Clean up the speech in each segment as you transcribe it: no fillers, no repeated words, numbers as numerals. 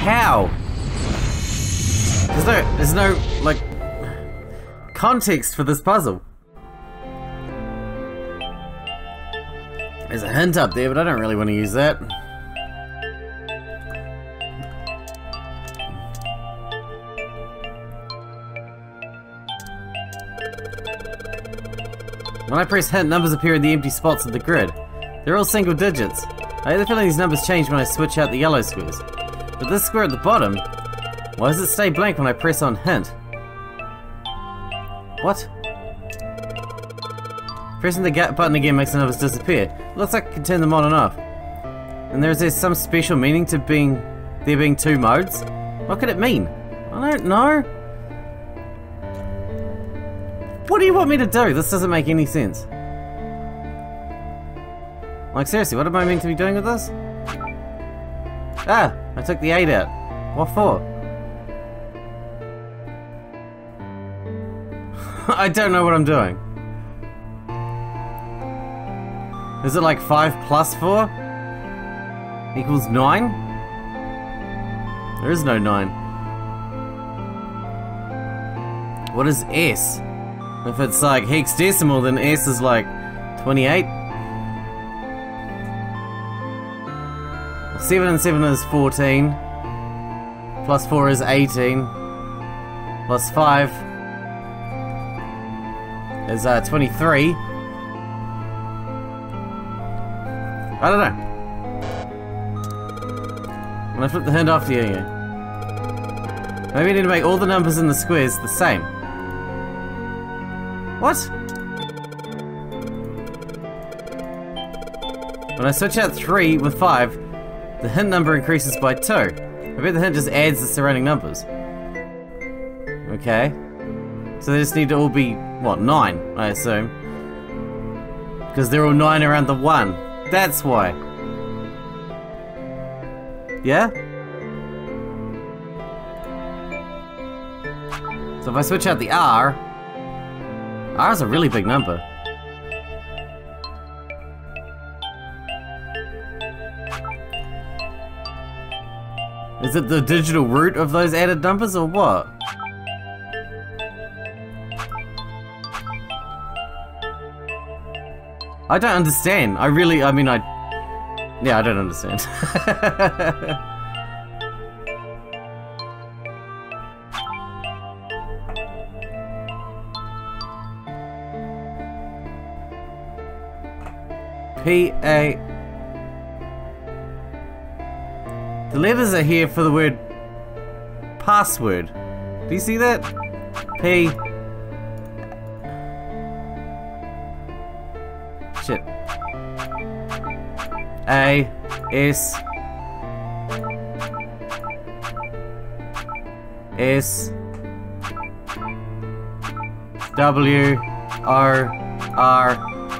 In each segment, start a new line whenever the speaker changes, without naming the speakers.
How? There's no, like, context for this puzzle. There's a hint up there, but I don't really want to use that. When I press hint, numbers appear in the empty spots of the grid. They're all single digits. I have the feeling these numbers change when I switch out the yellow squares. But this square at the bottom, why does it stay blank when I press on hint? What? Pressing the button again makes the numbers disappear. It looks like I can turn them on and off. And is there some special meaning to there being two modes? What could it mean? I don't know. What do you want me to do? This doesn't make any sense. Like, seriously, what am I meant to be doing with this? Ah, I took the 8 out. What for? I don't know what I'm doing. Is it like 5 plus 4 equals 9? There is no 9. What is S? If it's like hexadecimal, then S is like 28. 7 and 7 is 14. Plus 4 is 18. Plus 5 is 23. I don't know. When I flip the hint off to you, maybe I need to make all the numbers in the squares the same. What? When I switch out 3 with 5, the hint number increases by 2. I bet the hint just adds the surrounding numbers. Okay. So they just need to all be, what, 9, I assume. Because they're all 9 around the 1. That's why. Yeah? So if I switch out the R is a really big number. Is it the digital root of those added numbers or what? I don't understand. I don't understand. P-A... The letters are here for the word password. Do you see that? P... Shit. A... S... S... W... O... R...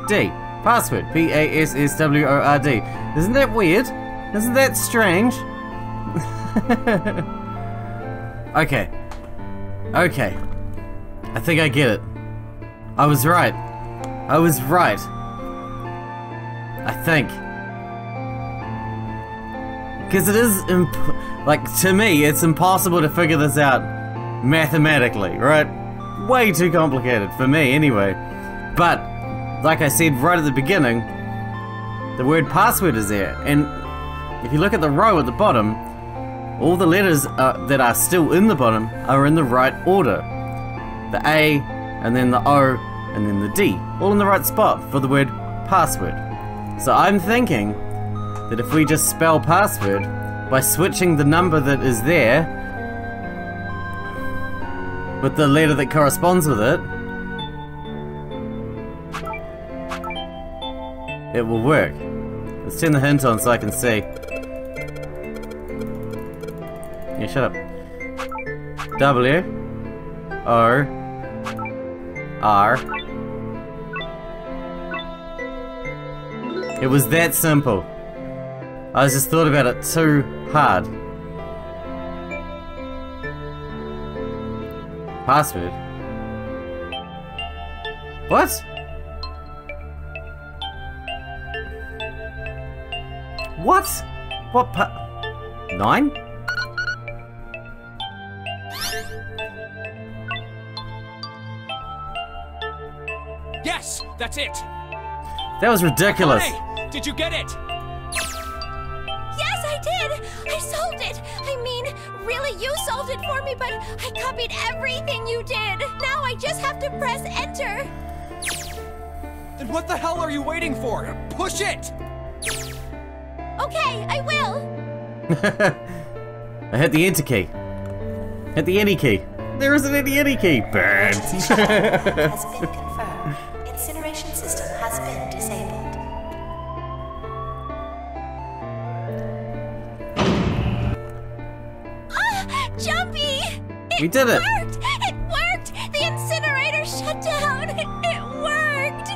D. Password. P-A-S-S-W-O-R-D. Isn't that weird? Isn't that strange? Okay. Okay. I think I get it. I was right. I was right. I think. Because it is, like, to me, it's impossible to figure this out mathematically, right? Way too complicated, for me anyway. But, like I said right at the beginning, the word password is there, and if you look at the row at the bottom, all the letters that are still in the bottom are in the right order. The A, and then the O, and then the D, all in the right spot for the word password. So I'm thinking that if we just spell password by switching the number that is there with the letter that corresponds with it, it will work. Let's turn the hint on so I can see. Yeah, shut up. W O R. It was that simple. I just thought about it too hard. Password? What? What? What 9?
Yes, that's it.
That was ridiculous.
Hey, did you get it?
Yes, I did! I solved it! I mean, really, you solved it for me, but I copied everything you did! Now I just have to press enter!
Then what the hell are you waiting for? Push it!
Okay, I will!
I hit the enter key. Hit the any key. There isn't any key. Burn.
Has been confirmed. Incineration system has been disabled.
Jumpy!
We did it!
Worked! It worked! The incinerator shut down! It worked!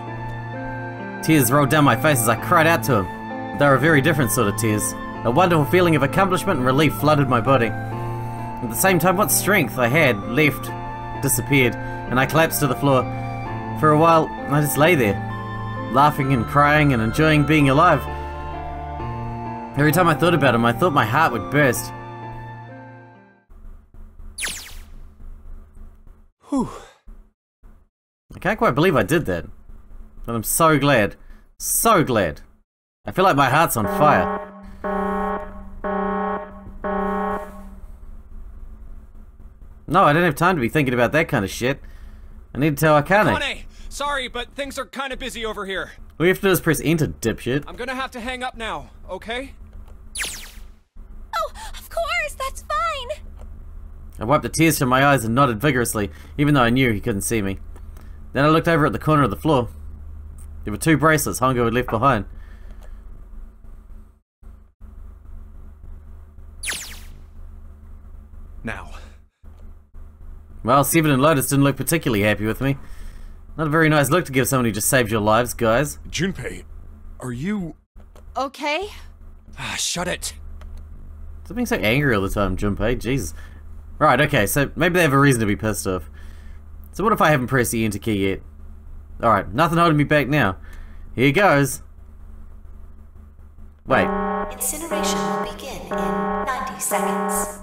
Tears rolled down my face as I cried out to him. They were very different sort of tears. A wonderful feeling of accomplishment and relief flooded my body. At the same time, what strength I had left disappeared, and I collapsed to the floor. For a while, I just lay there, laughing and crying and enjoying being alive. Every time I thought about him, I thought my heart would burst.
Whew.
I can't quite believe I did that. But I'm so glad. So glad. I feel like my heart's on fire. No, I don't have time to be thinking about that kind of shit. I need to tell Akane.
Akane, sorry, but things are kind of busy over here.
All you have to do is press enter, dipshit.
I'm gonna have to hang up now, okay?
Oh, of course, that's fine!
I wiped the tears from my eyes and nodded vigorously, even though I knew he couldn't see me. Then I looked over at the corner of the floor. There were 2 bracelets Hongo had left behind.
Now.
Well, Seven and Lotus didn't look particularly happy with me. Not a very nice look to give someone who just saved your lives, guys.
Junpei, are you...
Okay.
Shut it.
Stop being so angry all the time, Junpei. Jesus. Right, okay, so maybe they have a reason to be pissed off. So what if I haven't pressed the enter key yet? Alright, nothing holding me back now. Here goes. Wait.
Incineration will begin in 90 seconds.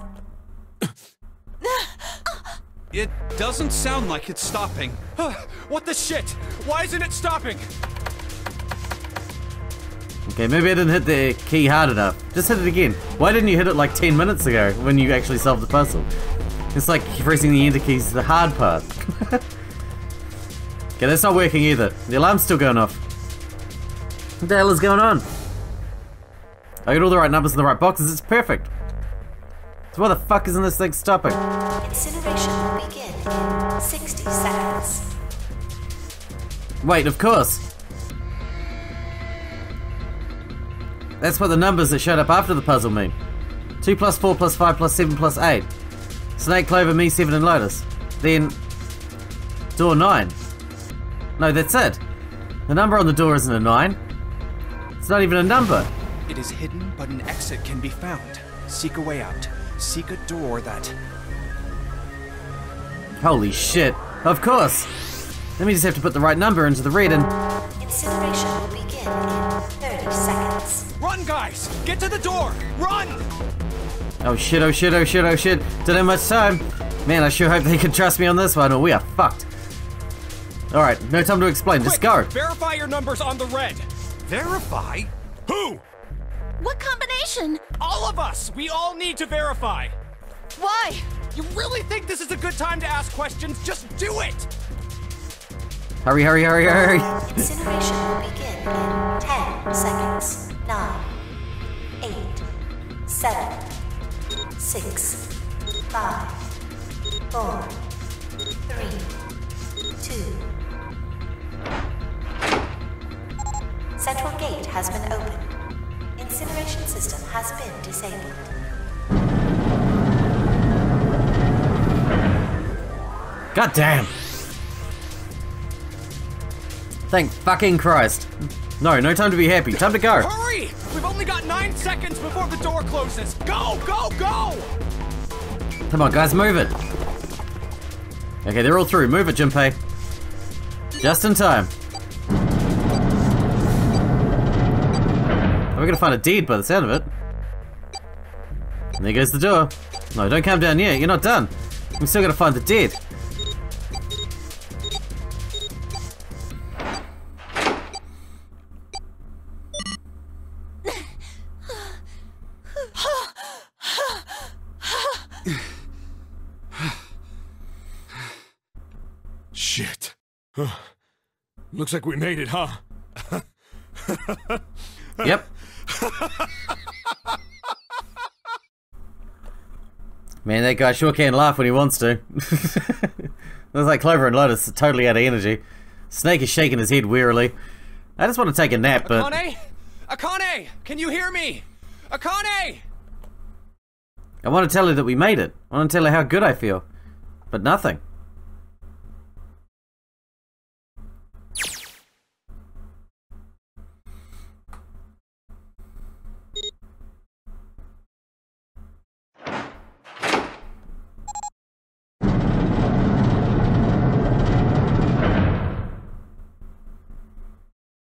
It doesn't sound like it's stopping. What the shit? Why isn't it stopping?
Okay, maybe I didn't hit the key hard enough. Just hit it again. Why didn't you hit it like 10 minutes ago when you actually solved the puzzle? It's like pressing the enter keys is the hard part. Okay, that's not working either. The alarm's still going off. What the hell is going on? I got all the right numbers in the right boxes, it's perfect. So why the fuck isn't this thing stopping?
Incineration will begin in 60 seconds.
Wait, of course. That's what the numbers that showed up after the puzzle mean. 2 plus 4 plus 5 plus 7 plus 8. Snake, Clover, me, 7 and Lotus. Then... door 9. No, that's it. The number on the door isn't a 9. It's not even a number.
It is hidden, but an exit can be found. Seek a way out. Seek a door that...
Holy shit. Of course. Let me just have to put the right number into the read and...
Incineration will begin in 30 seconds.
Run, guys! Get to the door! Run!
Oh shit, oh shit, oh shit, oh shit. Don't have much time. Man, I sure hope they can trust me on this one or we are fucked. Alright, no time to explain, just go.
Verify your numbers on the red. Verify? Who?
What combination?
All of us! We all need to verify!
Why?
You really think this is a good time to ask questions? Just do it!
Hurry, hurry, hurry, hurry.
Incineration will begin in 10 seconds. 9, 8, 7, 6, 5, 4, 3, 2. Central gate has been opened. Incineration system has been disabled.
God damn. Thank fucking Christ. No, no time to be happy. Time to go.
Hurry! We've only got 9 seconds before the door closes. Go, go, go!
Come on, guys, move it. Okay, they're all through. Move it, Junpei. Just in time. We're gonna find a deed by the sound of it. And there goes the door. No, don't come down yet. You're not done. I'm still gonna find the deed.
Looks like we made it, huh?
Yep. Man, that guy sure can laugh when he wants to. Looks like Clover and Lotus are totally out of energy. Snake is shaking his head wearily. I just want to take a nap, but...
Akane? Akane! Can you hear me? Akane!
I want to tell her that we made it. I want to tell her how good I feel. But nothing.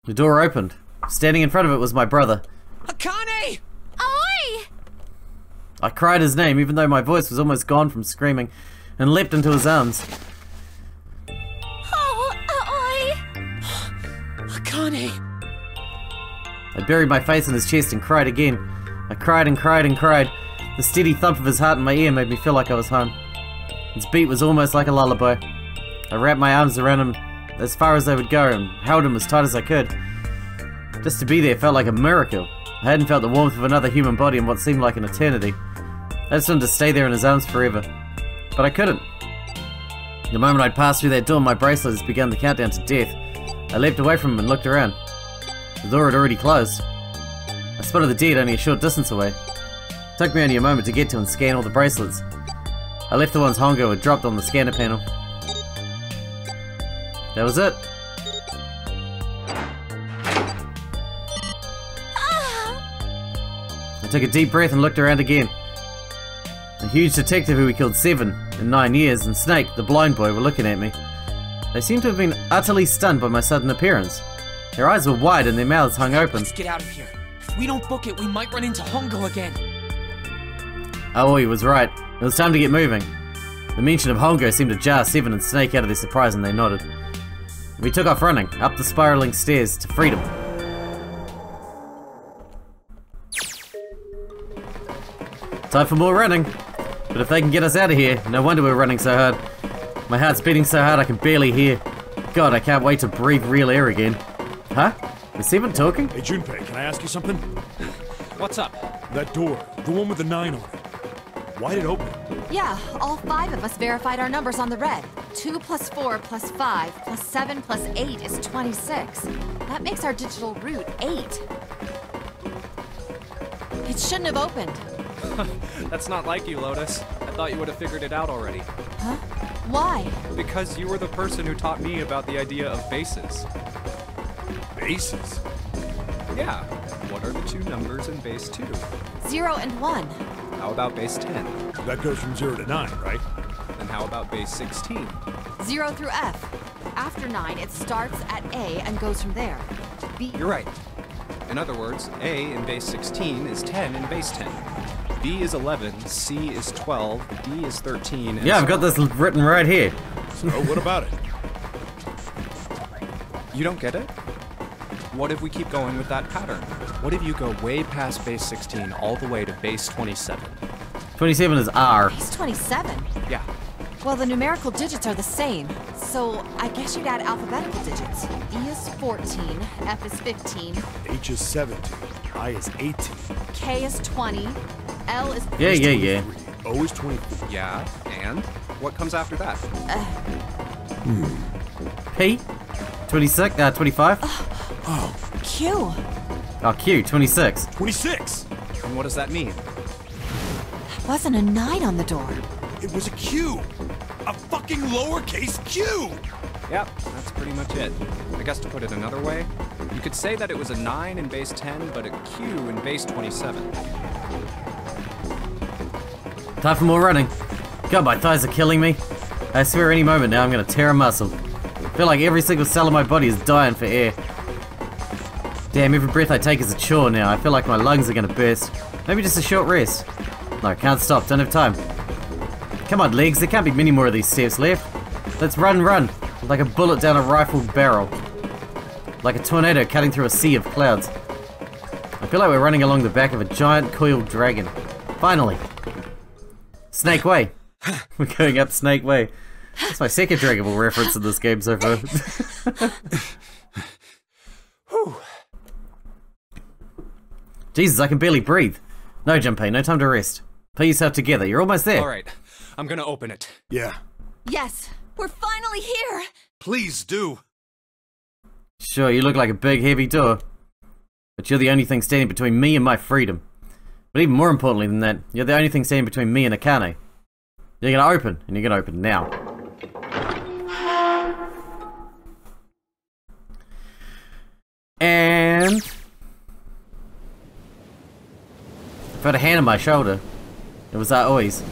The door opened. Standing in front of it was my brother.
Akane!
Oi!
I cried his name, even though my voice was almost gone from screaming, and leapt into his arms.
Oh, oi!
Akane!
I buried my face in his chest and cried again. I cried and cried and cried. The steady thump of his heart in my ear made me feel like I was home. His beat was almost like a lullaby. I wrapped my arms around him as far as they would go and held him as tight as I could. Just to be there felt like a miracle. I hadn't felt the warmth of another human body in what seemed like an eternity. I just wanted to stay there in his arms forever. But I couldn't. The moment I'd passed through that door, my bracelets began the countdown to death. I leapt away from him and looked around. The door had already closed. I spotted the deed only a short distance away. It took me only a moment to get to and scan all the bracelets. I left the ones Hongo had dropped on the scanner panel. That was it. I took a deep breath and looked around again. A huge detective who we killed 7 in 9 years and Snake, the blind boy, were looking at me. They seemed to have been utterly stunned by my sudden appearance. Their eyes were wide and their mouths hung open.
Let's get out of here. If we don't book it, we might run into Hongo again.
Aoi was right. It was time to get moving. The mention of Hongo seemed to jar 7 and Snake out of their surprise and they nodded. We took off running, up the spiraling stairs to freedom. Time for more running. But if they can get us out of here, no wonder we're running so hard. My heart's beating so hard I can barely hear. God, I can't wait to breathe real air again. Huh? Is 7 talking?
Hey, Junpei, can I ask you something?
What's up?
That door, the one with the 9 on it. Why'd it open?
Yeah, all 5 of us verified our numbers on the red. 2 plus 4 plus 5 plus 7 plus 8 is 26. That makes our digital root 8. It shouldn't have opened.
That's not like you, Lotus. I thought you would have figured it out already.
Huh? Why?
Because you were the person who taught me about the idea of bases.
Bases?
Yeah. What are the 2 numbers in base 2?
0 and 1.
How about base 10?
That goes from 0 to 9, right?
And how about base 16?
0 through F. After 9, it starts at A and goes from there. B.
You're right. In other words, A in base 16 is 10 in base 10. B is 11, C is 12, D is 13, and
Yeah, I've got this written right here.
So, what about it?
You don't get it? What if we keep going with that pattern? What if you go way past base 16 all the way to base 27?
27 is R.
Base 27?
Yeah.
Well, the numerical digits are the same, so I guess you'd add alphabetical digits. E is 14, F is 15,
H is 17, I is 18,
K is 20, L is...
Yeah.
O is 24.
Yeah, and? What comes after that?
P? 26? 25?
Oh,
Q.
Oh, Q, 26.
26!
And what does that mean?
Wasn't a 9 on the door.
It was a Q! A fucking lowercase q!
Yep, that's pretty much it. I guess to put it another way, you could say that it was a 9 in base 10, but a Q in base 27.
Time for more running. God, my thighs are killing me. I swear any moment now I'm gonna tear a muscle. I feel like every single cell in my body is dying for air. Damn, every breath I take is a chore now. I feel like my lungs are gonna burst. Maybe just a short rest. No, can't stop, don't have time. Come on, legs, there can't be many more of these steps left. Let's run, like a bullet down a rifled barrel. Like a tornado cutting through a sea of clouds. I feel like we're running along the back of a giant coiled dragon. Finally. Snake Way. We're going up Snake Way. That's my second Dragon Ball reference in this game so far. Jesus, I can barely breathe. No, Junpei, no time to rest. Pull yourself together, you're almost there.
Alright, I'm gonna open it.
Yeah.
Yes, we're finally here!
Please do.
Sure, you look like a big, heavy door. But you're the only thing standing between me and my freedom. But even more importantly than that, you're the only thing standing between me and Akane. You're gonna open, and you're gonna open now. And... I felt a hand on my shoulder. It was Aoi's.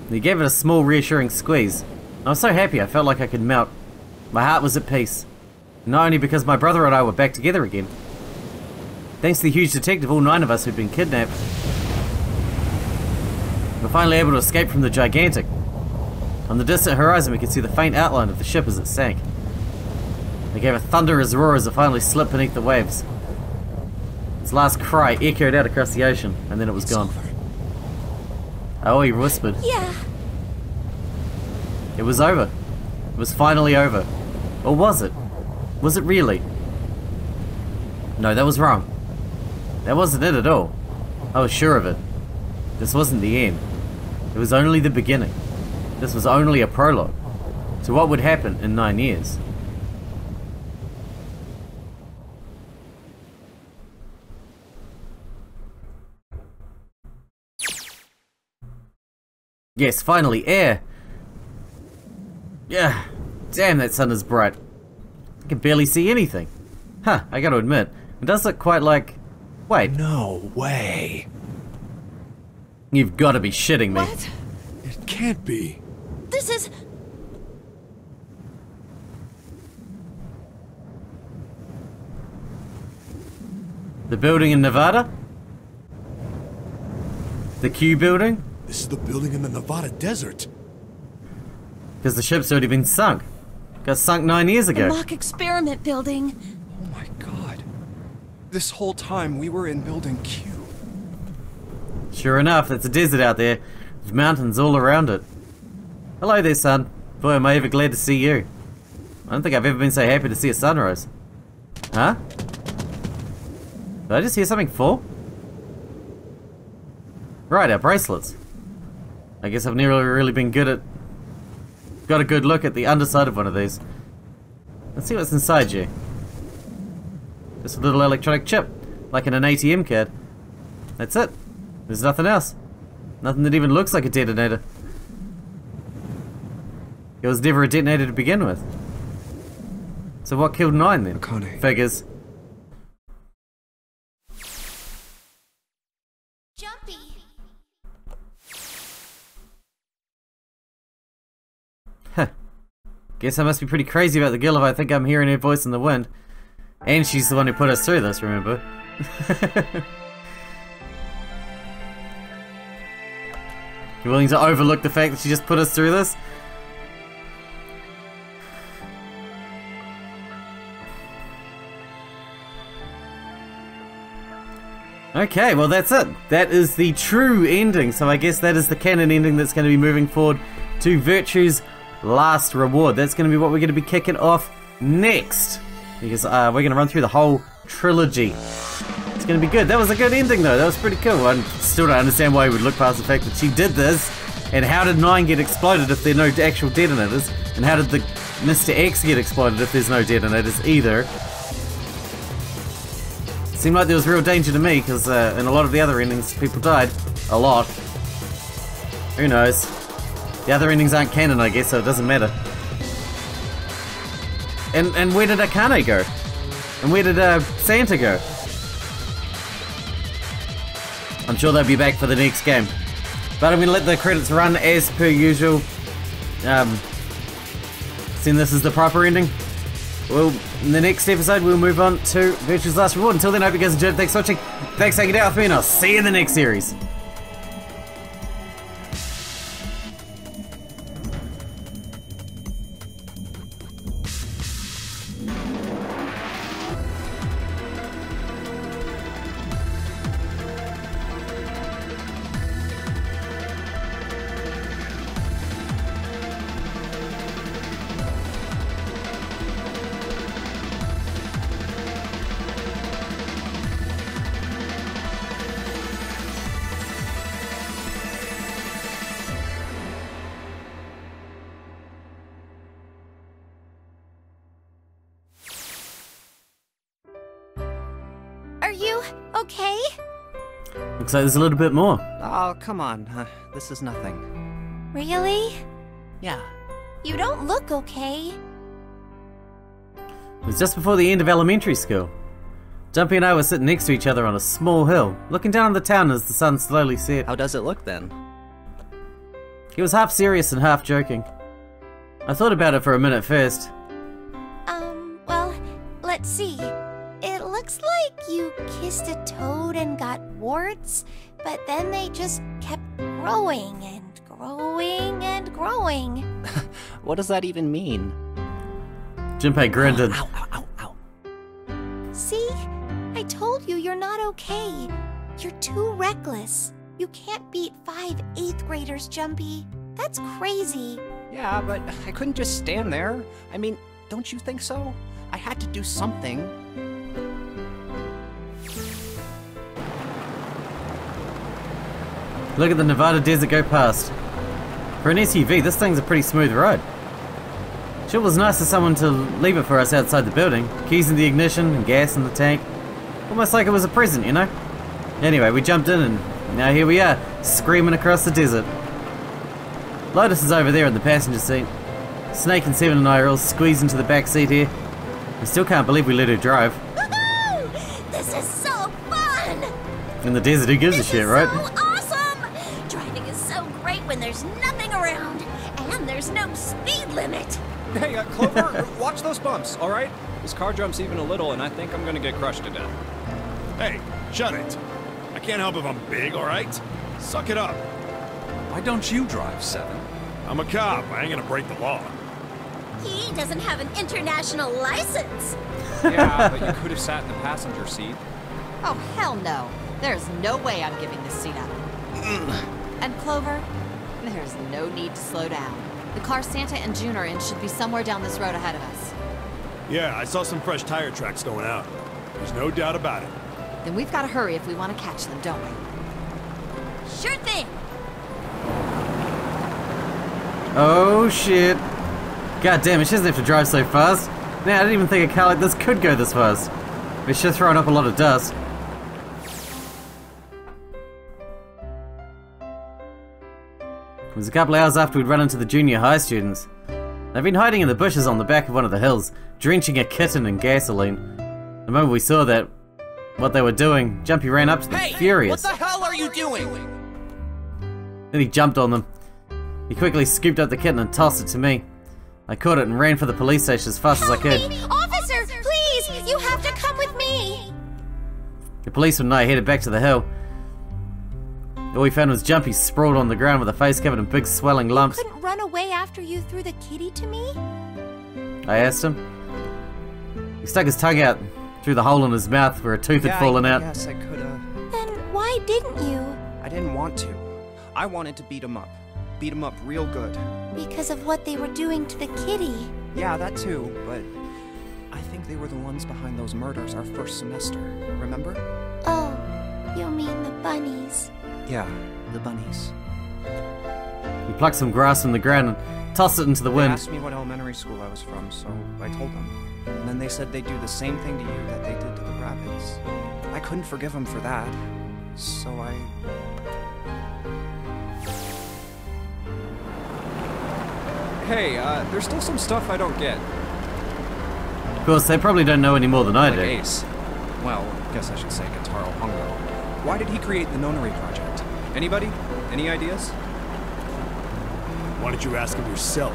He gave it a small, reassuring squeeze. I was so happy I felt like I could melt. My heart was at peace. Not only because my brother and I were back together again. Thanks to the huge detective, all 9 of us who'd been kidnapped were finally able to escape from the gigantic. On the distant horizon we could see the faint outline of the ship as it sank. It gave a thunderous roar as it finally slipped beneath the waves. Its last cry echoed out across the ocean, and then it was gone. Aoi whispered.
Yeah.
It was over. It was finally over. Or was it? Was it really? No, that was wrong. That wasn't it at all. I was sure of it. This wasn't the end. It was only the beginning. This was only a prologue to what would happen in 9 years. Yes, finally, air! Yeah, damn, that sun is bright. I can barely see anything. Huh, I gotta admit, it does look quite like... Wait.
No way.
You've gotta be shitting me.
What?
It can't be.
This is...
The building in Nevada? The Q building?
This is the building in the Nevada desert.
Because the ship's already been sunk. Got sunk 9 years
the
ago.
mock experiment building.
Oh my god. This whole time we were in building Q.
Sure enough, it's a desert out there, with mountains all around it. Hello there, son. Boy, am I ever glad to see you. I don't think I've ever been so happy to see a sunrise. Huh? Did I just hear something fall? Right, our bracelets. I guess I've never really been good at... Got a good look at the underside of one of these. Let's see what's inside you. Just a little electronic chip, like in an ATM card. That's it. There's nothing else. Nothing that even looks like a detonator. It was never a detonator to begin with. So what killed 9 then?
Akane.
Figures.
Jumpy.
Huh. Guess I must be pretty crazy about the girl if I think I'm hearing her voice in the wind. And she's the one who put us through this, remember? You willing to overlook the fact that she just put us through this? Okay, well that's it. That is the true ending. So I guess that is the canon ending that's going to be moving forward to Virtue's last reward. That's going to be what we're going to be kicking off next. Because we're going to run through the whole trilogy. It's going to be good. That was a good ending though. That was pretty cool. I still don't understand why he would look past the fact that she did this. And how did 9 get exploded if there are no actual detonators? And how did the Mr. X get exploded if there's no detonators either? Seemed like there was real danger to me, because in a lot of the other endings, people died. A lot. Who knows? The other endings aren't canon, I guess, so it doesn't matter. And where did Akane go? And where did Santa go? I'm sure they'll be back for the next game. But I'm going to let the credits run as per usual. Seeing this is the proper ending. Well, in the next episode, we'll move on to Virtue's Last Reward. Until then, I hope you guys enjoyed. Thanks for watching. Thanks for hanging out with me, and I'll see you in the next series.
you okay?
Looks like there's a little bit more.
Oh, come on. This is nothing.
Really?
Yeah.
You don't look okay.
It was just before the end of elementary school. Jumpy and I were sitting next to each other on a small hill, looking down on the town as the sun slowly set.
How does it look then?
He was half serious and half joking. I thought about it for a minute first.
Well, let's see. It looks like you kissed a toad and got warts, but then they just kept growing and growing and growing.
What does that even mean?
Junpei grinned and...
Ow, ow, ow, ow.
See? I told you you're not okay. You're too reckless. You can't beat 5 8th graders, Jumpy. That's crazy.
Yeah, but I couldn't just stand there. I mean, don't you think so? I had to do something.
Look at the Nevada desert go past. For an SUV, this thing's a pretty smooth ride. Sure was nice of someone to leave it for us outside the building. Keys in the ignition and gas in the tank. Almost like it was a present, you know? Anyway, we jumped in and now here we are, screaming across the desert. Lotus is over there in the passenger seat. Snake and Seven and I are all squeezed into the back seat here. I still can't believe we let her drive.
Woohoo! This is so fun!
In the desert, who gives a shit, right?
So awesome! Driving is so great when there's nothing around, and there's no speed limit.
Hey, Clover, watch those bumps, all right? This car jumps even a little, and I think I'm gonna get crushed to death.
Hey, shut it. I can't help if I'm big, all right? Suck it up.
Why don't you drive, Seven?
I'm a cop. I ain't gonna break the law.
He doesn't have an international license.
Yeah, but you could have sat in the passenger seat.
Oh, hell no. There's no way I'm giving this seat up. And Clover, there's no need to slow down. The car Santa and June are in should be somewhere down this road ahead of us.
Yeah, I saw some fresh tire tracks going out. There's no doubt about it.
Then we've got to hurry if we want to catch them, don't we?
Sure thing.
Oh shit. God damn it, she doesn't have to drive so fast. Now, I didn't even think a car like this could go this fast. It's just throwing up a lot of dust. It was a couple hours after we'd run into the junior high students. They've been hiding in the bushes on the back of one of the hills, drenching a kitten in gasoline. The moment we saw that, what they were doing, Jumpy ran up to them, furious.
What the hell are you doing?
Then he jumped on them. He quickly scooped up the kitten and tossed it to me. I caught it and ran for the police station as fast as I could.
Help me! Officer, please! You have to come with me!
The policeman and I headed back to the hill. All we found was Jumpy sprawled on the ground with a face covered in big swelling lumps.
Couldn't run away after you threw the kitty to me?
I asked him. He stuck his tongue out through the hole in his mouth where a tooth had fallen out.
Yes, I could've.
Then why didn't you?
I didn't want to. I wanted to beat him up. Beat him up real good.
Because of what they were doing to the kitty.
Yeah, that too, but I think they were the ones behind those murders our first semester. Remember?
Oh, you mean the bunnies.
Yeah, the bunnies.
He plucked some grass from the ground and tossed it into the
They
wind.
asked me what elementary school I was from, so I told them. And then they said they'd do the same thing to you that they did to the rabbits. I couldn't forgive them for that, so I... Hey, there's still some stuff I don't get.
Of course, they probably don't know any more than I
Like
do.
Ace. Well, guess I should say Guitaro Hongo. Why did he create the Nonary project? Anybody? Any ideas?
Why don't you ask him yourself?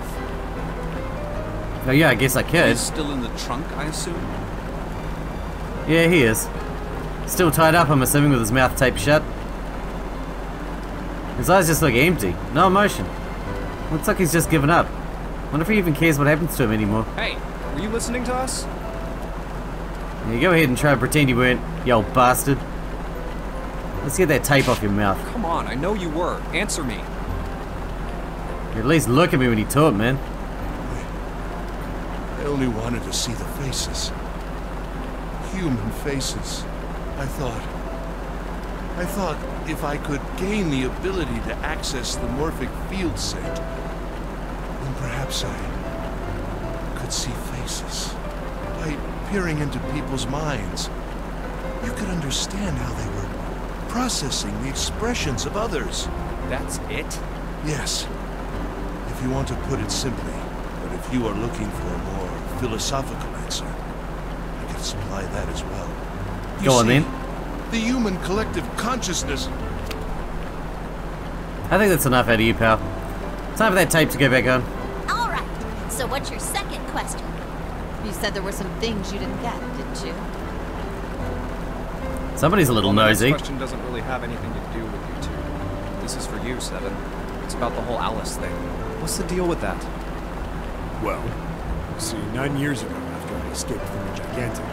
Oh yeah, I guess I could.
He's still in the trunk, I assume?
Yeah, he is. Still tied up, I'm assuming, with his mouth taped shut. His eyes just look empty. No emotion. Looks like he's just given up. Wonder if he even cares what happens to him anymore.
Hey, were you listening to us?
Yeah, go ahead and try and pretend you weren't, you old bastard. Let's get that tape off your mouth.
Come on, I know you were. Answer me.
At least look at me when you talk, man.
I only wanted to see the faces. Human faces. I thought if I could gain the ability to access the morphic field set, then perhaps I could see faces. By peering into people's minds. you could understand how they were processing the expressions of others.
That's it?
Yes, if you want to put it simply. But if you are looking for a more philosophical answer, I can supply that as well.
Go on then.
The human collective consciousness.
I think that's enough out of you, pal. Time for that tape to go back on.
All right. So what's your second question?
You said there were some things you didn't get, didn't you?
Somebody's a little nosy.
This question doesn't really have anything to do with you two. This is for you, Seven. It's about the whole Alice thing. What's the deal with that?
Well, see, 9 years ago, after I escaped from the gigantic,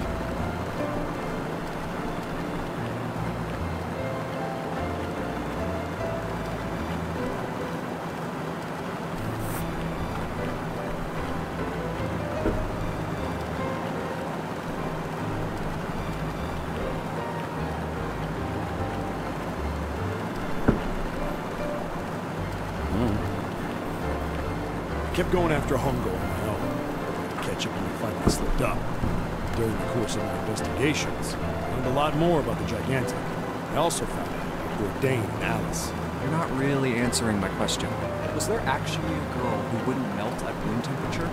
kept going after Hongo on my own, to catch up when I finally slipped up. During the course of my investigations, I learned a lot more about the gigantic. I also found out about Bourdain and Alice.
You're not really answering my question. Was there actually a girl who wouldn't melt at room temperature?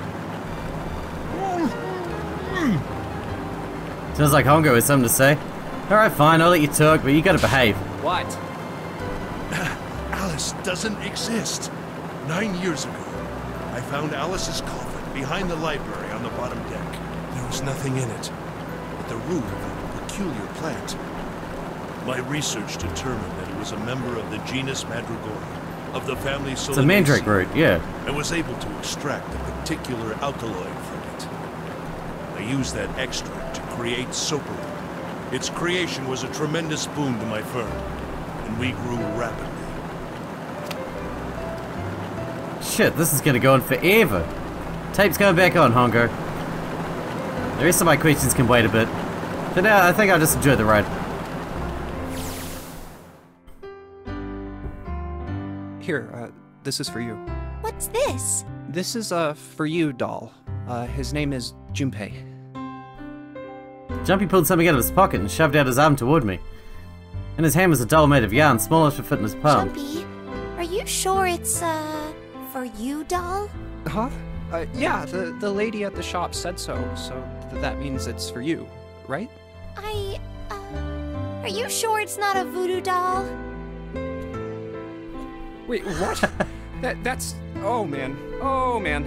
Sounds like Hongo has something to say. Alright, fine, I'll let you talk, but you gotta behave.
What?
Alice doesn't exist. 9 years ago, I found Alice's coffin behind the library on the bottom deck. There was nothing in it but the root of a peculiar plant. My research determined that it was a member of the genus Mandragora, of the family Solanaceae.
It's a mandrake root, yeah.
I was able to extract a particular alkaloid from it. I used that extract to create Soparu. Its creation was a tremendous boon to my firm, and we grew rapidly.
Shit, this is gonna go on forever. Tape's going back on, Hongo. The rest of my questions can wait a bit. For now, I think I'll just enjoy the ride.
Here, this is for you.
What's this?
This is a for you doll. His name is Junpei.
Jumpy pulled something out of his pocket and shoved out his arm toward me. In his hand was a doll made of yarn, small enough to fit in his palm.
Jumpy, are you sure it's, for you, doll?
Huh? Yeah, the lady at the shop said so, that means it's for you, right?
Are you sure it's not a voodoo doll?
Wait, what? That's... Oh, man. Oh, man.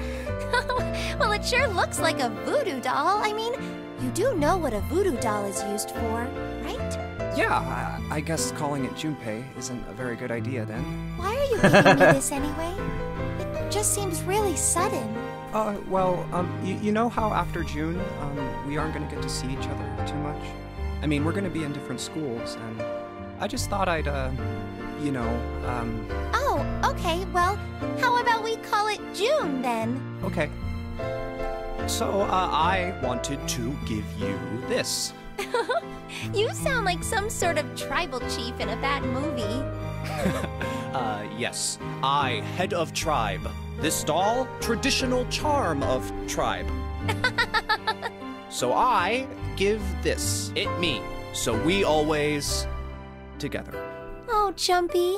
Well, it sure looks like a voodoo doll. I mean, you do know what a voodoo doll is used for, right?
Yeah, I guess calling it Junpei isn't a very good idea then.
Why are you giving me this anyway? It just seems really sudden.
You know how after June, we aren't gonna get to see each other too much? I mean, we're gonna be in different schools, and I just thought I'd,
Oh, okay, well, how about we call it June then?
Okay. So, I wanted to give you this.
You sound like some sort of tribal chief in a bad movie.
Yes. I, head of tribe. This doll, traditional charm of tribe. So I give this, it me. So we always together.
Oh, Jumpy.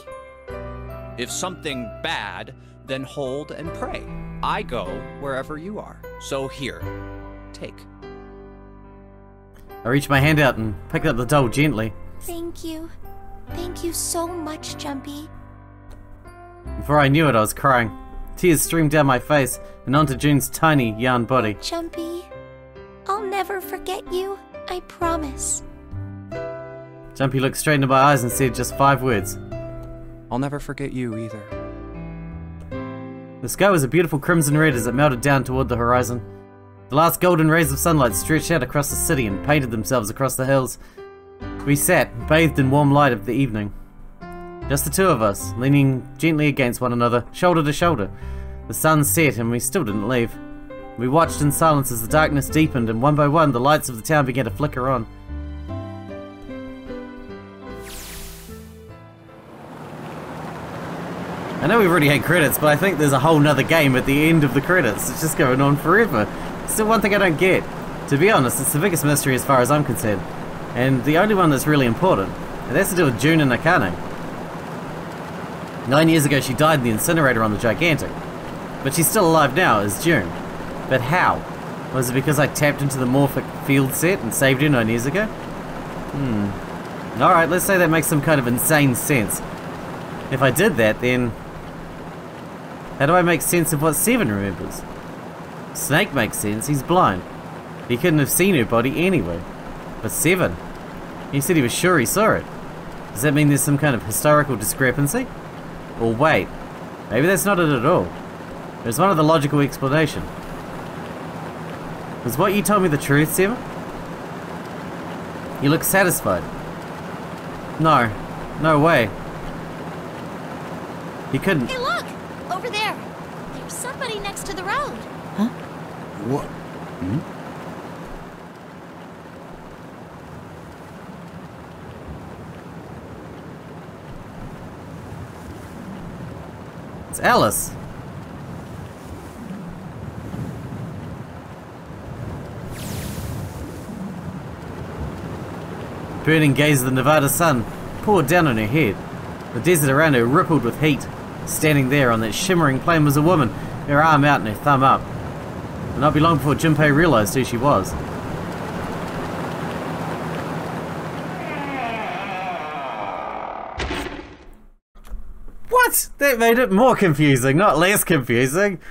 If something bad, then hold and pray. I go wherever you are. So here, take.
I reached my hand out and picked up the doll gently.
Thank you. Thank you so much, Jumpy.
Before I knew it, I was crying. Tears streamed down my face and onto June's tiny, yarn body.
Jumpy, I'll never forget you. I promise.
Jumpy looked straight into my eyes and said just 5 words.
I'll never forget you either.
The sky was a beautiful crimson red as it melted down toward the horizon. The last golden rays of sunlight stretched out across the city and painted themselves across the hills. We sat, bathed in warm light of the evening. Just the two of us, leaning gently against one another, shoulder to shoulder. The sun set and we still didn't leave. We watched in silence as the darkness deepened and one by one the lights of the town began to flicker on. I know we've already had credits, but I think there's a whole nother game at the end of the credits. It's just going on forever. Still one thing I don't get. To be honest, it's the biggest mystery as far as I'm concerned. And the only one that's really important, and that's to do with June and Akane. 9 years ago she died in the incinerator on the Gigantic. But she's still alive now as June. But how? Was it because I tapped into the morphic field set and saved her 9 years ago? Alright, let's say that makes some kind of insane sense. If I did that, then... how do I make sense of what Seven remembers? Snake makes sense, he's blind. He couldn't have seen her body anyway. But Seven? He said he was sure he saw it. Does that mean there's some kind of historical discrepancy? Or wait, maybe that's not it at all. There's one other logical explanation. Was what you told me the truth, Seven? You look satisfied. No, no way. He couldn't.
Hey, look! Over there! There's somebody next to the road.
Huh?
What?
It's Alice. Burning gaze of the Nevada sun poured down on her head. The desert around her rippled with heat. Standing there on that shimmering plain was a woman, her arm out and her thumb up. It'd not be long before Junpei realized who she was. What? That made it more confusing, not less confusing.